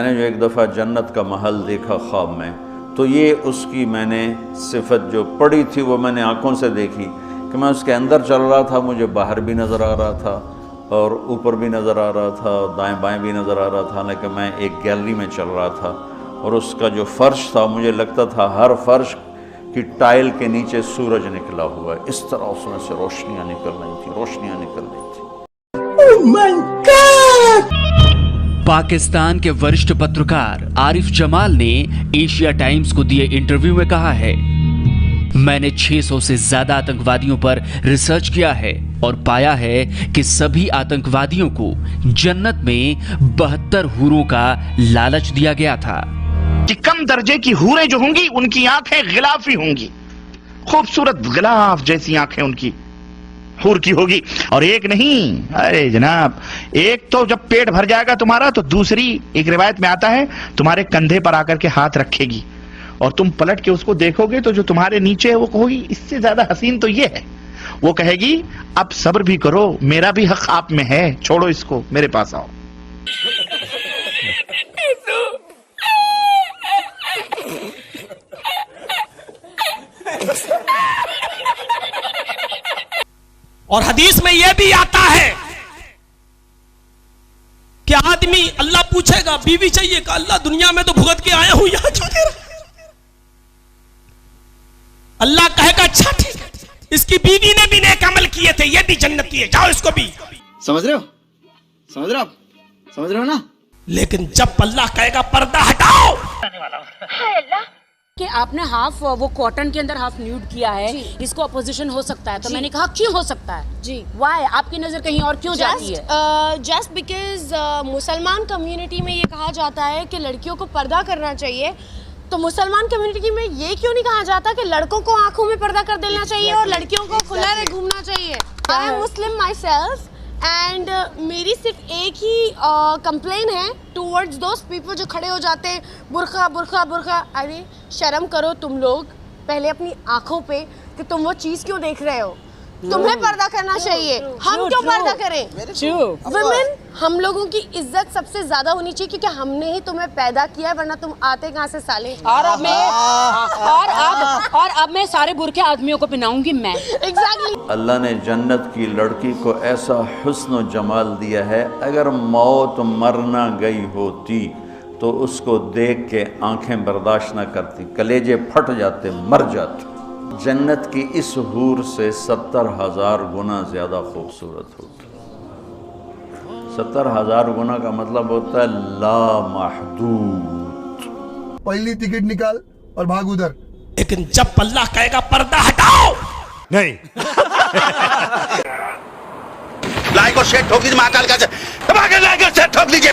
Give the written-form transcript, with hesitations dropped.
मैंने जो एक दफ़ा जन्नत का महल देखा ख्वाब में, तो ये उसकी मैंने सिफत जो पड़ी थी वो मैंने आंखों से देखी कि मैं उसके अंदर चल रहा था, मुझे बाहर भी नज़र आ रहा था और ऊपर भी नज़र आ रहा था, दाएं बाएं भी नज़र आ रहा था, लेकिन मैं एक गैलरी में चल रहा था और उसका जो फ़र्श था मुझे लगता था हर फर्श की टाइल के नीचे सूरज निकला हुआ है। इस तरह उसमें से रोशनियाँ निकल रही थी, रोशनियाँ निकल रही थी। Oh my God! पाकिस्तान के वरिष्ठ पत्रकार आरिफ जमाल ने एशिया टाइम्स को दिए इंटरव्यू में कहा है, मैंने 600 से ज्यादा आतंकवादियों पर रिसर्च किया है और पाया है कि सभी आतंकवादियों को जन्नत में 72 हूरों का लालच दिया गया था कि कम दर्जे की हूरें जो होंगी उनकी आंखें गिलाफी होंगी, खूबसूरत गिलाफ जैसी आंखें उनकी हूर की होगी। और एक नहीं, अरे जनाब, एक तो जब पेट भर जाएगा तुम्हारा तो दूसरी, एक रिवायत में आता है, तुम्हारे कंधे पर आकर के हाथ रखेगी और तुम पलट के उसको देखोगे तो जो तुम्हारे नीचे है वो कहोगी इससे ज्यादा हसीन तो ये है। वो कहेगी अब सब्र भी करो, मेरा भी हक आप में है, छोड़ो इसको, मेरे पास आओ। और हदीस में यह भी आता है कि आदमी, अल्लाह पूछेगा बीवी चाहिए का, अल्लाह दुनिया में तो भुगत के आया हूं, यहां क्यों दे रहा? अल्लाह कहेगा अच्छा ठीक है, इसकी बीवी ने भी नेक अमल किए थे, ये भी जन्नती है, जाओ इसको भी। समझ रहे हो? समझ रहे हो आप? समझ रहे हो ना? लेकिन जब अल्लाह कहेगा पर्दा हटाओ, कि आपने हाफ वो कॉटन के अंदर हाफ न्यूड किया है, इसको अपोजिशन हो सकता है, तो मैंने कहा क्यों हो सकता है जी, वाई आपकी नजर कहीं और क्यों जाती है? जस्ट बिकॉज मुसलमान कम्युनिटी में ये कहा जाता है कि लड़कियों को पर्दा करना चाहिए, तो मुसलमान कम्युनिटी में ये क्यों नहीं कहा जाता कि लड़कों को आंखों में पर्दा कर देना चाहिए और लड़कियों को खुला रह घूमना चाहिए? I am Muslim my self and मेरी सिर्फ एक ही कंप्लेन है टूवर्ड्स दोस्त पीपल जो खड़े हो जाते हैं बुर्का बुर्का बुर्का। अरे शर्म करो तुम लोग पहले अपनी आंखों पे कि तुम वो चीज़ क्यों देख रहे हो। तुम्हें पर्दा करना चाहिए, हम क्यों पर्दा करें? वुमेन, हम लोगों की इज्जत सबसे ज्यादा होनी चाहिए क्योंकि हमने ही तुम्हें पैदा किया, वरना तुम आते कहाँ से साले। और अब मैं सारे बुरके आदमियों को पहनाऊंगी मैं। एग्जैक्टली। अल्लाह ने जन्नत की लड़की को ऐसा हुस्न व जमाल दिया है, अगर मौत मरना गई होती तो उसको देख के आंखें बर्दाश्त न करती, कलेजे फट जाते, मर जाते। जन्नत की इस हूर से 70,000 गुना ज्यादा खूबसूरत होती। 70,000 गुना का मतलब होता है लामहदूद। पहली टिकट निकाल और भाग उधर। लेकिन जब अल्लाह कहेगा पर्दा हटाओ, नहीं। लाइक और शेयर ठोक दीजिए, महाकाल का लाइक और शेयर ठोक दीजिए।